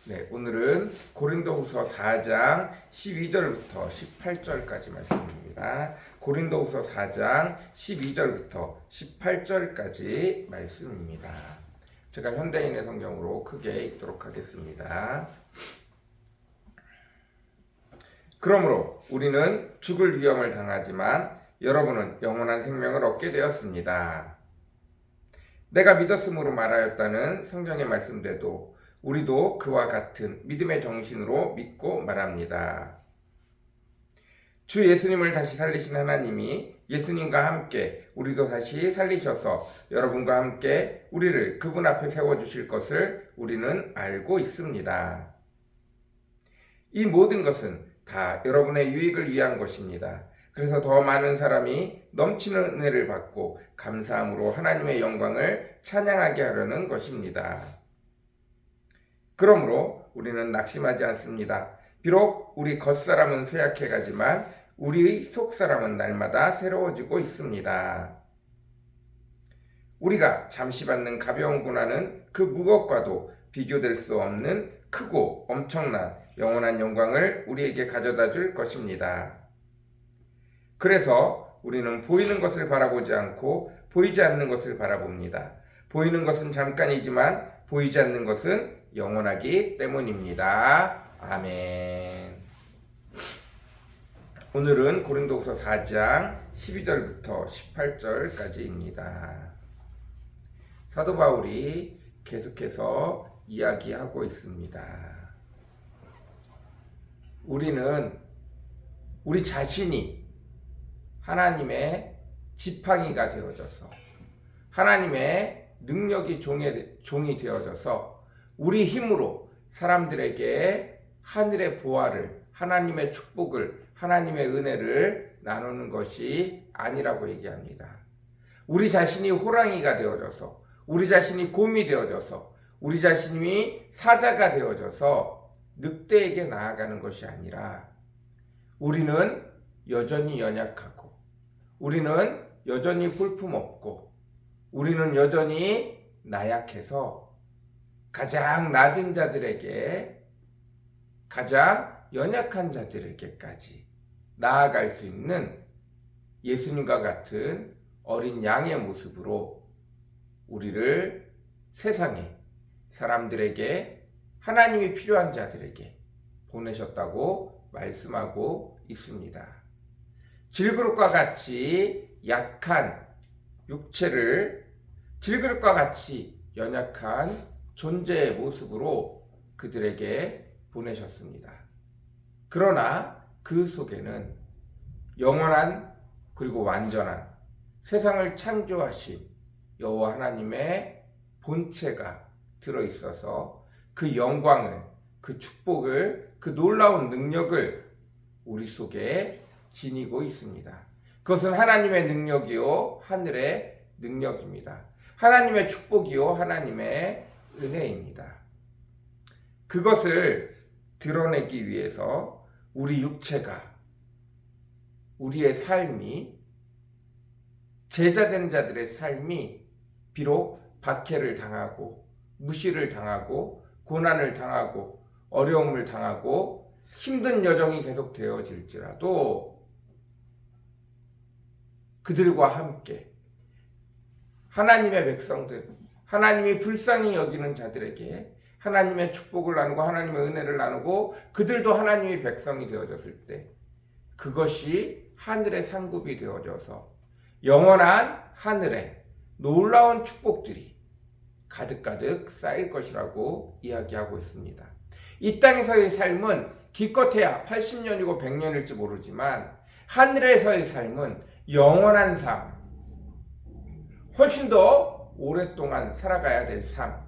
네, 오늘은 고린도후서 4장 12절부터 18절까지 말씀입니다. 고린도후서 4장 12절부터 18절까지 말씀입니다. 제가 현대인의 성경으로 크게 읽도록 하겠습니다. 그러므로 우리는 죽을 위험을 당하지만 여러분은 영원한 생명을 얻게 되었습니다. 내가 믿었으므로 말하였다는 성경의 말씀대로 우리도 그와 같은 믿음의 정신으로 믿고 말합니다. 주 예수님을 다시 살리신 하나님이 예수님과 함께 우리도 다시 살리셔서 여러분과 함께 우리를 그분 앞에 세워주실 것을 우리는 알고 있습니다. 이 모든 것은 다 여러분의 유익을 위한 것입니다. 그래서 더 많은 사람이 넘치는 은혜를 받고 감사함으로 하나님의 영광을 찬양하게 하려는 것입니다. 그러므로 우리는 낙심하지 않습니다. 비록 우리 겉사람은 쇠약해가지만 우리 속사람은 날마다 새로워지고 있습니다. 우리가 잠시 받는 가벼운 고난은 그 무엇과도 비교될 수 없는 크고 엄청난 영원한 영광을 우리에게 가져다 줄 것입니다. 그래서 우리는 보이는 것을 바라보지 않고 보이지 않는 것을 바라봅니다. 보이는 것은 잠깐이지만 보이지 않는 것은 영원하기 때문입니다. 아멘. 오늘은 고린도후서 4장 12절부터 18절까지입니다. 사도 바울이 계속해서 이야기하고 있습니다. 우리는 우리 자신이 하나님의 지팡이가 되어져서 하나님의 능력이 종이 되어져서 우리 힘으로 사람들에게 하늘의 보화를, 하나님의 축복을, 하나님의 은혜를 나누는 것이 아니라고 얘기합니다. 우리 자신이 호랑이가 되어져서, 우리 자신이 곰이 되어져서, 우리 자신이 사자가 되어져서 늑대에게 나아가는 것이 아니라 우리는 여전히 연약하고 우리는 여전히 볼품없고 우리는 여전히 나약해서 가장 낮은 자들에게, 가장 연약한 자들에게까지 나아갈 수 있는 예수님과 같은 어린 양의 모습으로 우리를 세상에 사람들에게, 하나님이 필요한 자들에게 보내셨다고 말씀하고 있습니다. 질그릇과 같이 약한 육체를 질그릇과 같이 연약한 존재의 모습으로 그들에게 보내셨습니다. 그러나 그 속에는 영원한 그리고 완전한 세상을 창조하신 여호와 하나님의 본체가 들어있어서 그 영광을, 그 축복을, 그 놀라운 능력을 우리 속에 지니고 있습니다. 그것은 하나님의 능력이요 하늘의 능력입니다. 하나님의 축복이요 하나님의 은혜입니다. 그것을 드러내기 위해서 우리 육체가, 우리의 삶이, 제자된 자들의 삶이 비록 박해를 당하고 무시를 당하고 고난을 당하고 어려움을 당하고 힘든 여정이 계속 되어질지라도 그들과 함께 하나님의 백성들, 하나님이 불쌍히 여기는 자들에게 하나님의 축복을 나누고 하나님의 은혜를 나누고 그들도 하나님의 백성이 되어졌을 때 그것이 하늘의 상급이 되어져서 영원한 하늘에 놀라운 축복들이 가득가득 쌓일 것이라고 이야기하고 있습니다. 이 땅에서의 삶은 기껏해야 80년이고 100년일지 모르지만 하늘에서의 삶은 영원한 삶, 훨씬 더 오랫동안 살아가야 될 삶,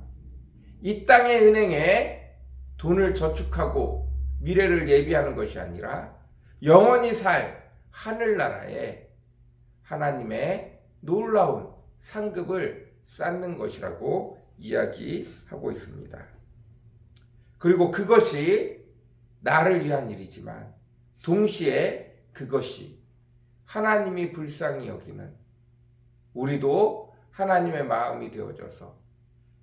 이 땅의 은행에 돈을 저축하고 미래를 예비하는 것이 아니라 영원히 살 하늘나라에 하나님의 놀라운 상급을 쌓는 것이라고 이야기하고 있습니다. 그리고 그것이 나를 위한 일이지만 동시에 그것이 하나님이 불쌍히 여기는 우리도 하나님의 마음이 되어져서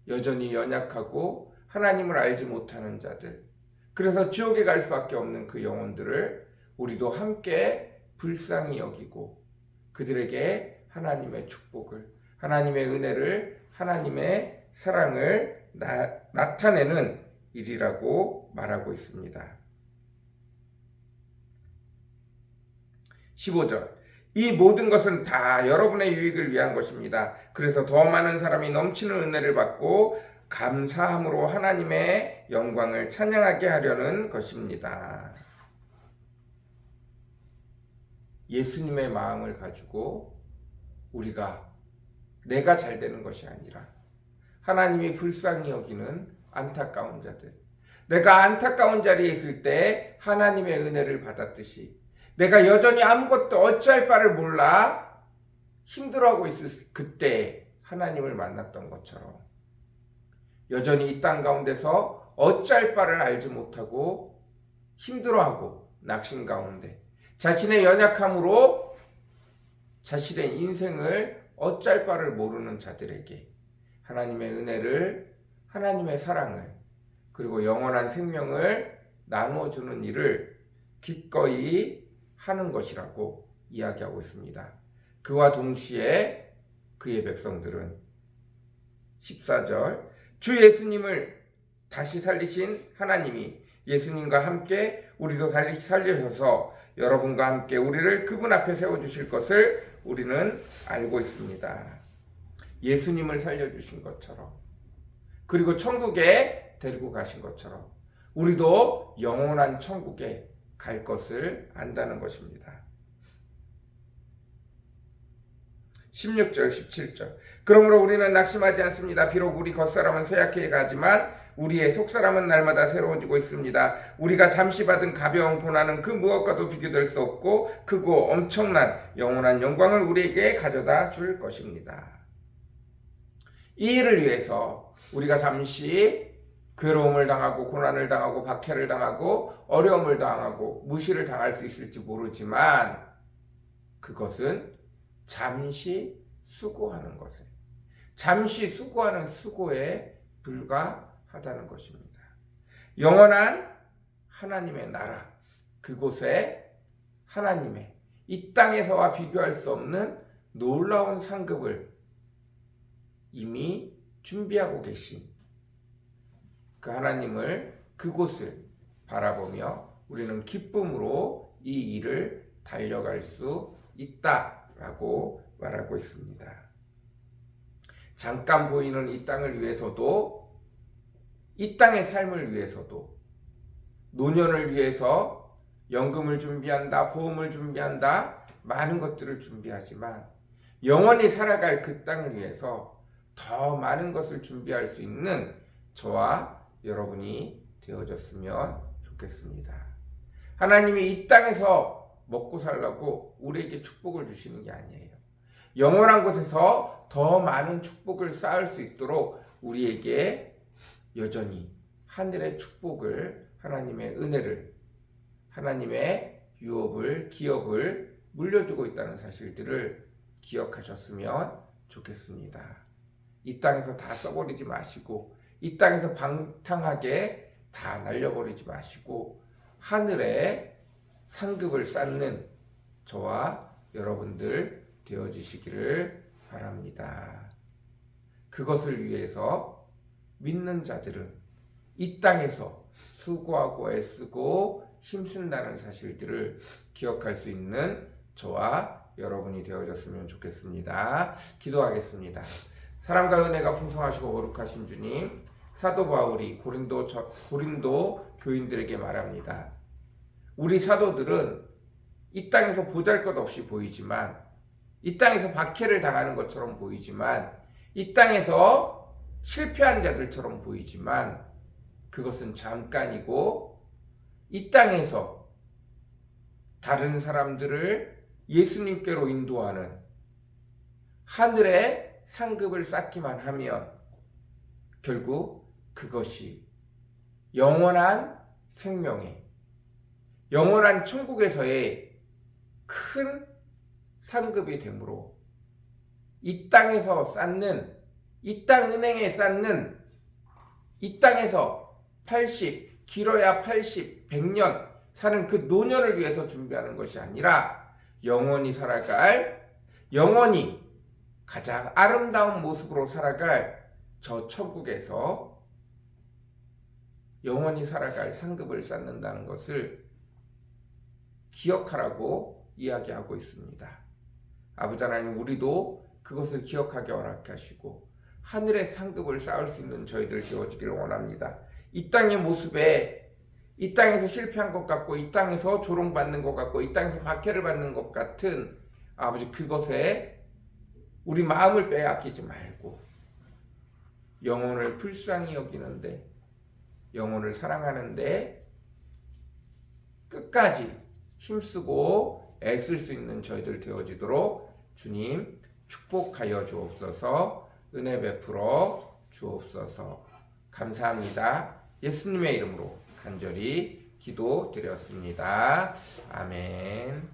여전히 연약하고 하나님을 알지 못하는 자들, 그래서 지옥에 갈 수밖에 없는 그 영혼들을 우리도 함께 불쌍히 여기고 그들에게 하나님의 축복을, 하나님의 은혜를, 하나님의 사랑을 나타내는 일이라고 말하고 있습니다. 15절, 이 모든 것은 다 여러분의 유익을 위한 것입니다. 그래서 더 많은 사람이 넘치는 은혜를 받고 감사함으로 하나님의 영광을 찬양하게 하려는 것입니다. 예수님의 마음을 가지고 우리가 내가 잘 되는 것이 아니라 하나님이 불쌍히 여기는 안타까운 자들, 내가 안타까운 자리에 있을 때 하나님의 은혜를 받았듯이 내가 여전히 아무것도 어찌할 바를 몰라 힘들어하고 있을 그때 하나님을 만났던 것처럼 여전히 이 땅 가운데서 어찌할 바를 알지 못하고 힘들어하고 낙심 가운데 자신의 연약함으로 자신의 인생을 어찌할 바를 모르는 자들에게 하나님의 은혜를, 하나님의 사랑을, 그리고 영원한 생명을 나누어주는 일을 기꺼이 하는 것이라고 이야기하고 있습니다. 그와 동시에 그의 백성들은 14절, 주 예수님을 다시 살리신 하나님이 예수님과 함께 우리도 살리셔서 여러분과 함께 우리를 그분 앞에 세워주실 것을 우리는 알고 있습니다. 예수님을 살려주신 것처럼, 그리고 천국에 데리고 가신 것처럼 우리도 영원한 천국에 갈 것을 안다는 것입니다. 16절, 17절. 그러므로 우리는 낙심하지 않습니다. 비록 우리 겉사람은 쇠약해 가지만 우리의 속사람은 날마다 새로워지고 있습니다. 우리가 잠시 받은 가벼운 고난은 그 무엇과도 비교될 수 없고 크고 엄청난 영원한 영광을 우리에게 가져다 줄 것입니다. 이 일을 위해서 우리가 잠시 괴로움을 당하고 고난을 당하고 박해를 당하고 어려움을 당하고 무시를 당할 수 있을지 모르지만 그것은 잠시 수고하는 것에, 잠시 수고하는 수고에 불과하다는 것입니다. 영원한 하나님의 나라, 그곳에 하나님의 이 땅에서와 비교할 수 없는 놀라운 상급을 이미 준비하고 계신 그 하나님을, 그곳을 바라보며 우리는 기쁨으로 이 일을 달려갈 수 있다라고 말하고 있습니다. 잠깐 보이는 이 땅을 위해서도, 이 땅의 삶을 위해서도, 노년을 위해서 연금을 준비한다, 보험을 준비한다, 많은 것들을 준비하지만 영원히 살아갈 그 땅을 위해서 더 많은 것을 준비할 수 있는 저와 여러분이 되어졌으면 좋겠습니다. 하나님이 이 땅에서 먹고 살라고 우리에게 축복을 주시는 게 아니에요. 영원한 곳에서 더 많은 축복을 쌓을 수 있도록 우리에게 여전히 하늘의 축복을, 하나님의 은혜를, 하나님의 유업을, 기업을 물려주고 있다는 사실들을 기억하셨으면 좋겠습니다. 이 땅에서 다 써버리지 마시고, 이 땅에서 방탕하게 다 날려버리지 마시고 하늘에 상급을 쌓는 저와 여러분들 되어주시기를 바랍니다. 그것을 위해서 믿는 자들은 이 땅에서 수고하고 애쓰고 힘쓴다는 사실들을 기억할 수 있는 저와 여러분이 되어졌으면 좋겠습니다. 기도하겠습니다. 사랑과 은혜가 풍성하시고 거룩하신 주님, 사도 바울이 고린도 교인들에게 말합니다. 우리 사도들은 이 땅에서 보잘것없이 보이지만, 이 땅에서 박해를 당하는 것처럼 보이지만, 이 땅에서 실패한 자들처럼 보이지만 그것은 잠깐이고, 이 땅에서 다른 사람들을 예수님께로 인도하는 하늘의 상급을 쌓기만 하면 결국 그것이 영원한 생명의, 영원한 천국에서의 큰 상급이 되므로 이 땅에서 쌓는, 이 땅 은행에 쌓는 이 땅에서 80, 길어야 80, 100년 사는 그 노년을 위해서 준비하는 것이 아니라 영원히 살아갈, 영원히 가장 아름다운 모습으로 살아갈 저 천국에서 영원히 살아갈 상급을 쌓는다는 것을 기억하라고 이야기하고 있습니다. 아버지 하나님, 우리도 그것을 기억하게 허락하시고 하늘의 상급을 쌓을 수 있는 저희들 되어지기를 원합니다. 이 땅의 모습에 이 땅에서 실패한 것 같고 이 땅에서 조롱받는 것 같고 이 땅에서 박해를 받는 것 같은 아버지 그것에 우리 마음을 빼앗기지 말고 영혼을 불쌍히 여기는데 영혼을 사랑하는데 끝까지 힘쓰고 애쓸 수 있는 저희들 되어지도록 주님 축복하여 주옵소서. 은혜 베풀어 주옵소서. 감사합니다. 예수님의 이름으로 간절히 기도드렸습니다. 아멘.